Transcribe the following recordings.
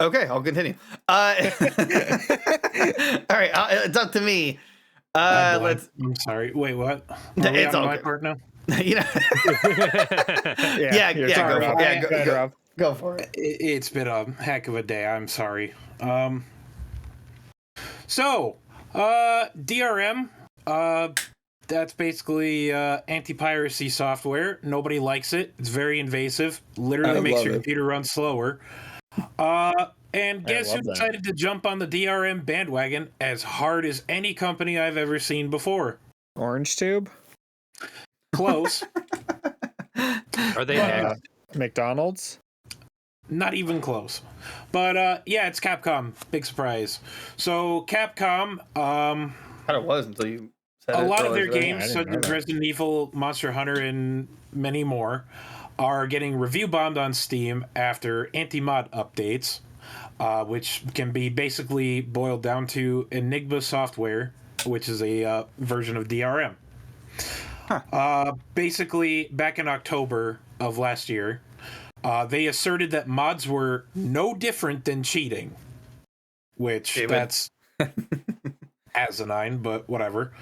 Okay, I'll continue. All right, it's up to me. I'm sorry. Wait, what? Are we It's on all my good. part now? You know, Yeah, go for it. Yeah, go for it. It's been a heck of a day. I'm sorry. So, DRM, that's basically anti-piracy software. Nobody likes it. It's very invasive. Literally makes your computer run slower. And guess who decided to jump on the DRM bandwagon as hard as any company I've ever seen before? Orange Tube? Close. Are they McDonald's? Not even close. But yeah, it's Capcom. Big surprise. So Capcom, Kind of was until you said a it lot of their today. games, such as Resident Evil, Monster Hunter, and many more, are getting review bombed on Steam after anti-mod updates, which can be basically boiled down to Enigma software, which is a version of DRM. Basically, back in October of last year, they asserted that mods were no different than cheating, which that's asinine, but whatever.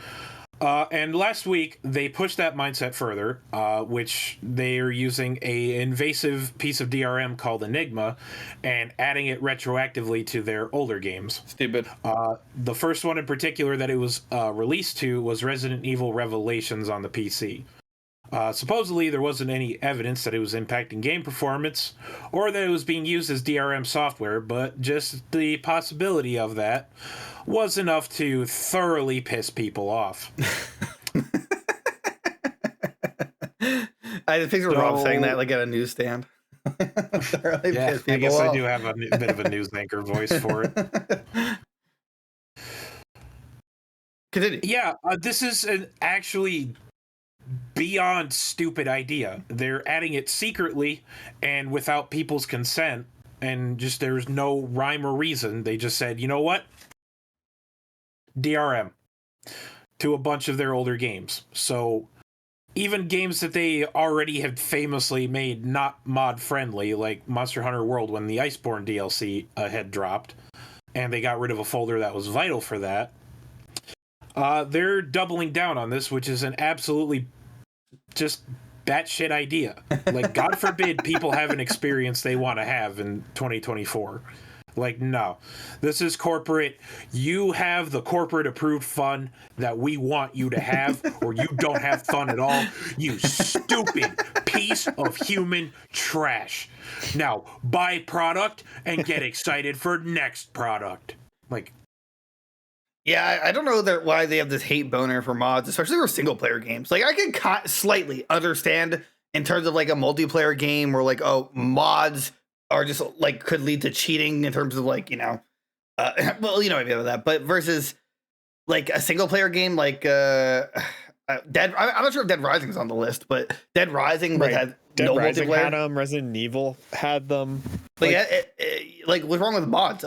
And last week, they pushed that mindset further, which they are using a invasive piece of DRM called Enigma and adding it retroactively to their older games. Stupid. The first one in particular that it was released to was Resident Evil Revelations on the PC. Supposedly, there wasn't any evidence that it was impacting game performance or that it was being used as DRM software, but just the possibility of that was enough to thoroughly piss people off. I just picture Rob saying that like at a newsstand. Yeah, I guess I do have a bit of a news anchor voice for it. Continue. Yeah, this is an actually beyond stupid idea. They're adding it secretly and without people's consent, and just there's no rhyme or reason. They just said, you know what? DRM to a bunch of their older games. So even games that they already had famously made not mod friendly, like Monster Hunter World when the Iceborne DLC had dropped, and they got rid of a folder that was vital for that. They're doubling down on this, which is an absolutely just batshit idea. Like, God forbid people have an experience they want to have in 2024. Like, no. This is corporate. You have the corporate approved fun that we want you to have, or you don't have fun at all. You stupid piece of human trash. Now, buy product and get excited for next product. Like, yeah, I don't know why they have this hate boner for mods, especially for single player games. Like, I can slightly understand in terms of like a multiplayer game where like, oh, mods are just like could lead to cheating in terms of like, you know, well, you know, maybe that, but versus like a single player game like Dead. I'm not sure if Dead Rising is on the list, but Dead Rising had Dead no Rising multiplayer. had them. Resident Evil had them. Like what's wrong with mods?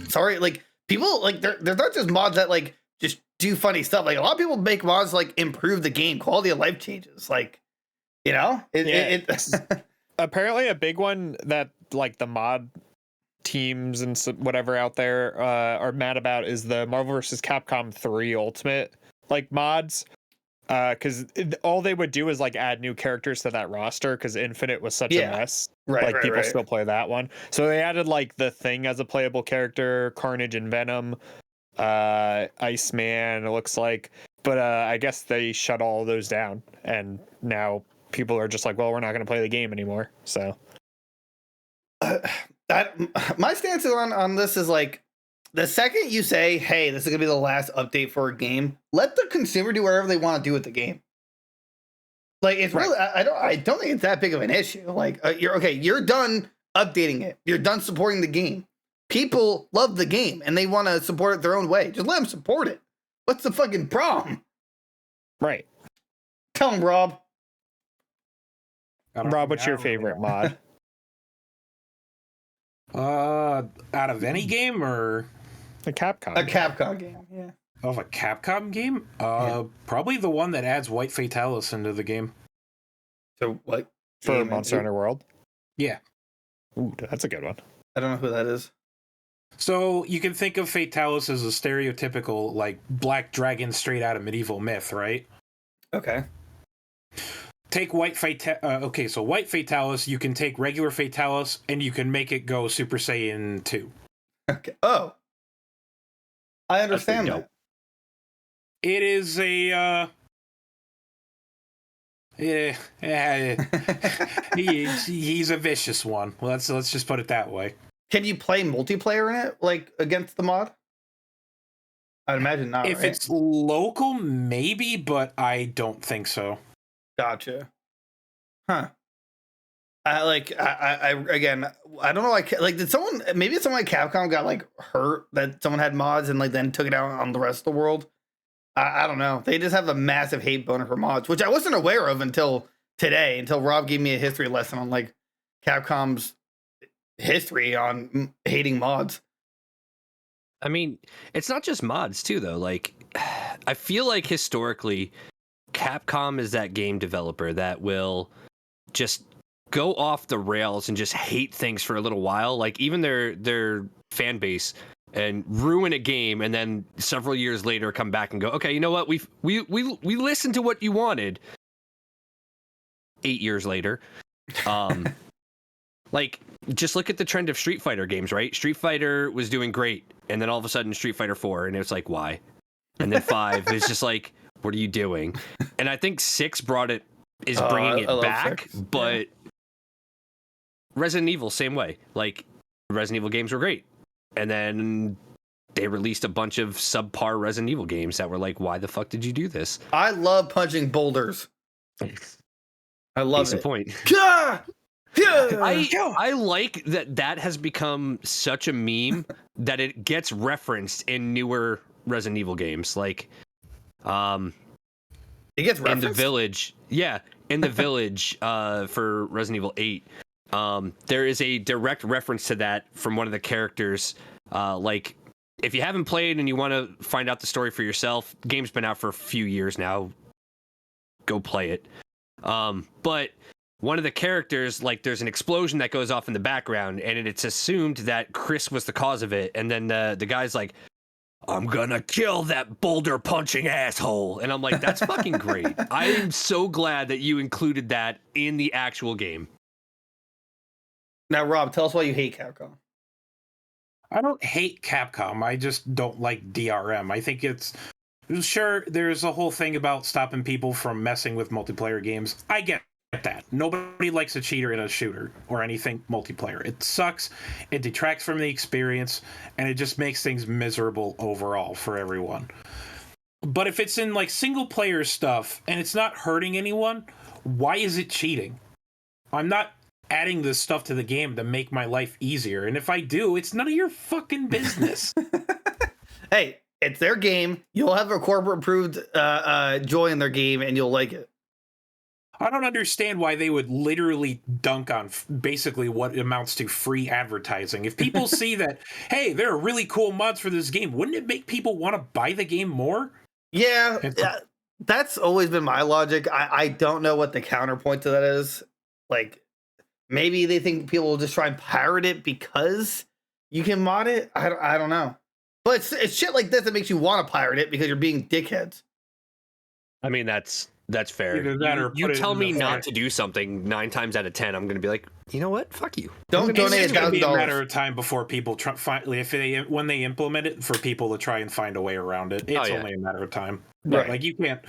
Sorry, like people like they're not just mods that like just do funny stuff. Like a lot of people make mods like improve the game, quality of life changes. Like, you know, it's apparently a big one that like the mod teams and whatever out there are mad about is the Marvel vs. Capcom 3 Ultimate like mods. Because all they would do is like add new characters to that roster because Infinite was such a mess. Like people still play that one. So they added like the Thing as a playable character, Carnage and Venom, Iceman, it looks like. But I guess they shut all those down. And now people are just like, well, we're not going to play the game anymore. So my stance on this is like, the second you say, hey, this is going to be the last update for a game, let the consumer do whatever they want to do with the game. Like, it's really, I don't think it's that big of an issue. Like, you're done updating it. You're done supporting the game. People love the game and they want to support it their own way. Just let them support it. What's the fucking problem? Right. Tell them, Rob. Rob, what's your favorite mod? Out of any game or a Capcom? A Capcom game, yeah. Of a Capcom game? Probably the one that adds White Fatalis into the game. So what? For Monster Hunter World? Yeah. Ooh, that's a good one. I don't know who that is. So you can think of Fatalis as a stereotypical like black dragon straight out of medieval myth, right? Okay. Take okay, so white Fatalis, you can take regular Fatalis and you can make it go Super Saiyan 2. Okay. Oh, I understand dope. It is a he's a vicious one. Let's just put it that way. Can you play multiplayer in it, like against the mod? I'd imagine not. If right? it's local, maybe, but I don't think so. Gotcha. Huh. I again, I don't know. Like, did someone, maybe someone at Capcom got like hurt that someone had mods and like then took it out on the rest of the world? I don't know. They just have a massive hate boner for mods, which I wasn't aware of until today, until Rob gave me a history lesson on like Capcom's history on hating mods. I mean, it's not just mods too, though. Like, I feel like historically, Capcom is that game developer that will just go off the rails and just hate things for a little while. Like even their fan base, and ruin a game, and then several years later come back and go, okay, you know what? We listened to what you wanted. 8 years later, like just look at the trend of Street Fighter games, right? Street Fighter was doing great, and then all of a sudden Street Fighter 4, and it's like, why? And then 5 is just like, what are you doing? And I think 6 is bringing it back, 6. but Resident Evil, same way. Like, Resident Evil games were great. And then they released a bunch of subpar Resident Evil games that were like, why the fuck did you do this? I love punching boulders. I love Case in it. point. Yeah! Yeah! I like that has become such a meme that it gets referenced in newer Resident Evil games. Like, it gets referenced? in the village. Yeah, in the village for Resident Evil 8. There is a direct reference to that from one of the characters. Like, if you haven't played and you want to find out the story for yourself, the game's been out for a few years now. Go play it. But one of the characters, like, there's an explosion that goes off in the background, and it's assumed that Chris was the cause of it. And then the guy's like, I'm gonna kill that boulder punching asshole. And I'm like, that's fucking great. I am so glad that you included that in the actual game. Now, Rob, tell us why you hate Capcom. I don't hate Capcom. I just don't like DRM. I think it's sure there's a whole thing about stopping people from messing with multiplayer games. I get that. Nobody likes a cheater in a shooter or anything multiplayer. It sucks. It detracts from the experience, and it just makes things miserable overall for everyone. But if it's in like single player stuff and it's not hurting anyone, why is it cheating? I'm not adding this stuff to the game to make my life easier, and if I do, it's none of your fucking business. Hey, it's their game. You'll have a corporate approved joy in their game, and you'll like it. I don't understand why they would literally dunk on basically what amounts to free advertising. If people see that, hey, there are really cool mods for this game, wouldn't it make people want to buy the game more? Yeah, that's always been my logic. I don't know what the counterpoint to that is. Like, maybe they think people will just try and pirate it because you can mod it. I don't know. But it's shit like this that makes you want to pirate it because you're being dickheads. I mean, that's fair. Either that or You put it tell in me the not fire. to do something 9 times out of 10, I'm going to be like, you know what? Fuck you. Don't donate It's going to be a matter $1,000. of time before people when they implement it, for people to try and find a way around it. It's only a matter of time. Right. Like, you can't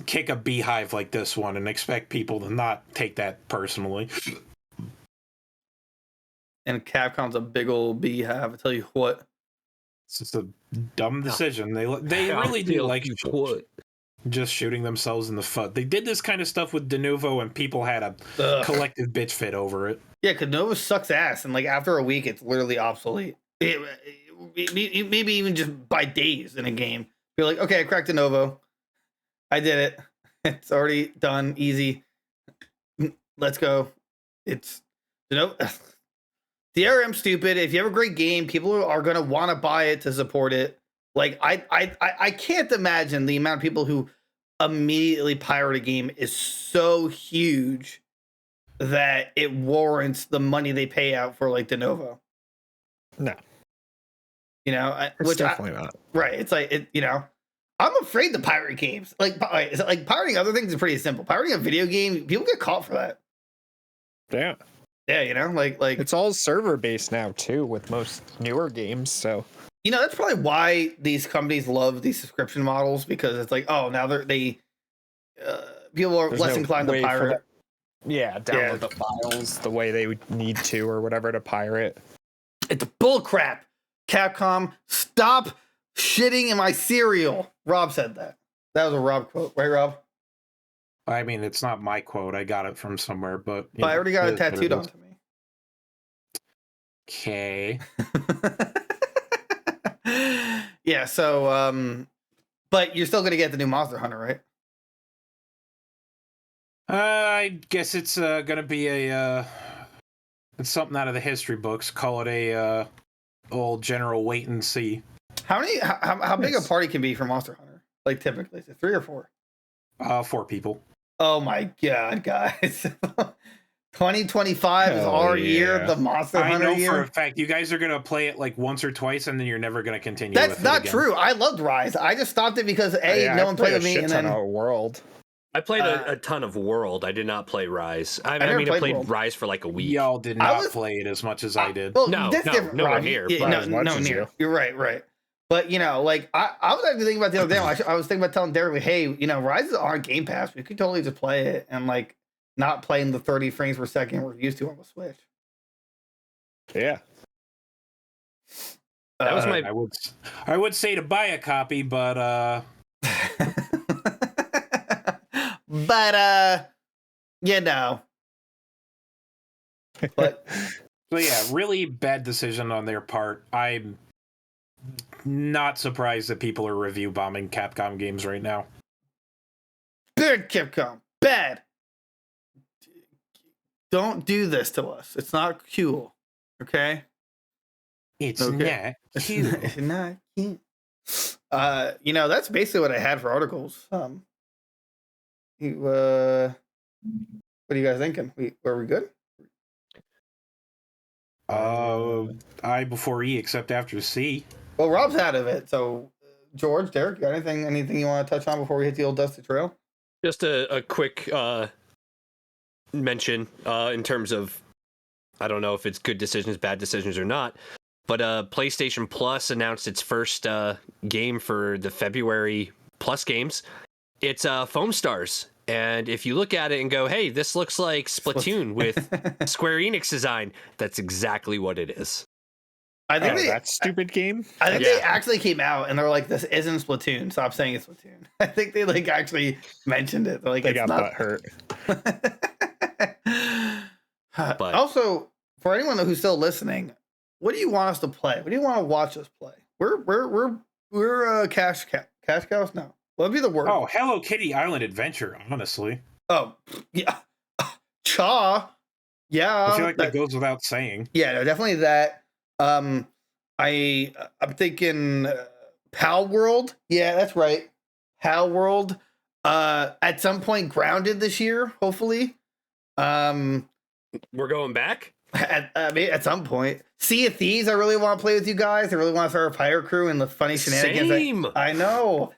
kick a beehive like this one and expect people to not take that personally. And Capcom's a big old beehive. I tell you what. It's just a dumb decision. They really do like just shooting themselves in the foot. They did this kind of stuff with Denuvo, and people had a collective bitch fit over it. Yeah, because Nova sucks ass, and like after a week, it's literally obsolete. Maybe even just by days in a game. You're like, okay, I cracked a Novo. I did it. It's already done. Easy. Let's go. It's DRM stupid. If you have a great game, people are gonna want to buy it to support it. Like I can't imagine the amount of people who immediately pirate a game is so huge that it warrants the money they pay out for like de novo. No. You know, It's definitely not. right. It's like it. You know, I'm afraid to pirate games. Like pirating other things is pretty simple. Pirating a video game, people get caught for that. Yeah. Yeah, you know, like It's all server based now too with most newer games. So you know, that's probably why these companies love these subscription models, because it's like, oh, now people are there's less no inclined to way for pirate. download the files the way they would need to or whatever to pirate. It's bull crap. Capcom, stop shitting in my cereal. Rob said that. That was a Rob quote, right, Rob? I mean, it's not my quote. I got it from somewhere, but I already got it tattooed onto me. Okay. Yeah, so but you're still gonna get the new Monster Hunter, right? I guess it's gonna be it's something out of the history books. Call it a old general wait and see. How big a party can be for Monster Hunter? Like typically, is it 3 or 4? 4 people. Oh my god, guys. 2025 is our year, the Monster Hunter I know year. for a fact you guys are gonna play it like once or twice, and then you're never gonna continue. That's with not it again. true. I loved Rise. I just stopped it because no one played with me, and then World. I played a ton of World. I did not play Rise. I played World. Rise for like a week. Y'all did not play it as much as I did. Well, No, that's different, nowhere Rob. near. Yeah, but no, near. You're right. But you know, like I was actually thinking about the other day. I was thinking about telling Derek, like, hey, you know, Rise is on Game Pass. We could totally just play it and like not playing the 30 frames per second we're used to on the Switch. Yeah. That was my. I would say to buy a copy, but but you know. But so yeah, really bad decision on their part. I'm not surprised that people are review bombing Capcom games right now. bad Capcom, bad. Don't do this to us. It's not cool. Okay? It's Okay. not cute. It's not cute. You know, that's basically what I had for articles. What are you guys thinking? Were we good? I before E, except after C. Well, Rob's out of it. So, George, Derek, you got anything you want to touch on before we hit the old dusty trail? Just a quick mention in terms of, I don't know if it's good decisions, bad decisions or not, but PlayStation Plus announced its first game for the February Plus games. It's Foam Stars. And if you look at it and go, hey, this looks like Splatoon with Square Enix design, that's exactly what it is. I think that stupid game. I think they actually came out and they're like, "This isn't Splatoon. Stop saying it's Splatoon." I think they like actually mentioned it. They're like, They it's got not... butt hurt. But also, for anyone who's still listening, what do you want us to play? What do you want to watch us play? We're cash cows now. What would be the word? Oh, Hello Kitty Island Adventure. Honestly, Oh, yeah, Cha. Yeah, I feel like that goes without saying. Yeah, no, definitely that. I'm thinking Pal World. Yeah, that's right. Pal World. At some point, Grounded this year, hopefully. We're going back? At some point. Sea of Thieves, I really want to play with you guys. I really want to start a pirate crew and the funny shenanigans. Same. I know.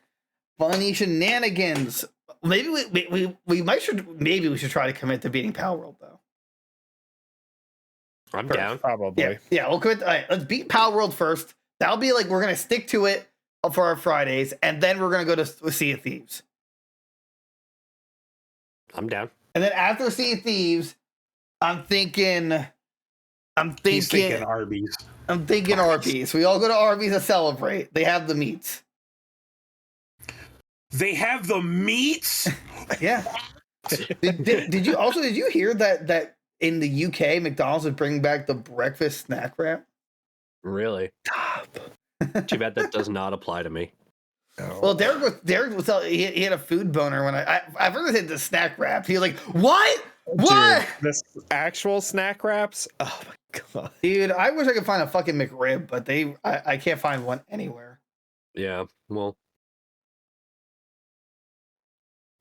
Funny shenanigans. Maybe we should try to commit to beating Pal World, though. I'm down. Probably. Yeah, we'll quit. All right, let's beat Pal World first. That'll be like, we're going to stick to it for our Fridays, and then we're going to go to Sea of Thieves. I'm down. And then after Sea of Thieves, I'm thinking Arby's. I'm thinking Arby's. We all go to Arby's to celebrate. They have the meats. They have the meats? Yeah. Did you hear that in the UK, McDonald's is bringing back the breakfast snack wrap? Really? Stop. Too bad that does not apply to me. Oh. Well, Derek was he had a food boner when I first said the snack wrap. He was like, "What? What?" Dude, this actual snack wraps? Oh my god. Dude, I wish I could find a fucking McRib, but I can't find one anywhere. Yeah, well,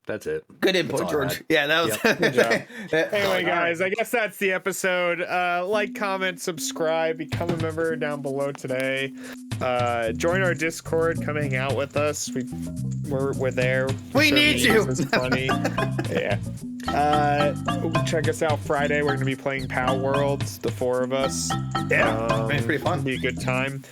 That's it. Good input, all I George. had. Yeah, that was Good job. that- Anyway, guys, I guess that's the episode. Like, comment, subscribe, become a member down below today. Join our Discord, come hang out with us. We're there. We Show need memes, you. It's funny. Yeah. Check us out Friday. We're gonna be playing Pow Worlds, the 4 of us. Yeah, it's pretty fun. Be a good time.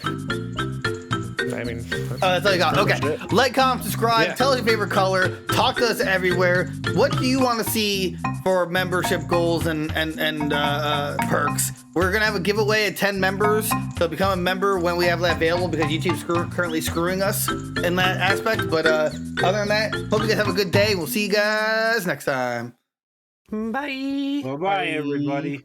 I mean, That's all you got. Okay. it. Like, comment, subscribe. Yeah. Tell us your favorite color. Talk to us everywhere. What do you want to see for membership goals and perks? We're going to have a giveaway at 10 members. So become a member when we have that available because YouTube's currently screwing us in that aspect. But other than that, hope you guys have a good day. We'll see you guys next time. Bye. Bye-bye, everybody.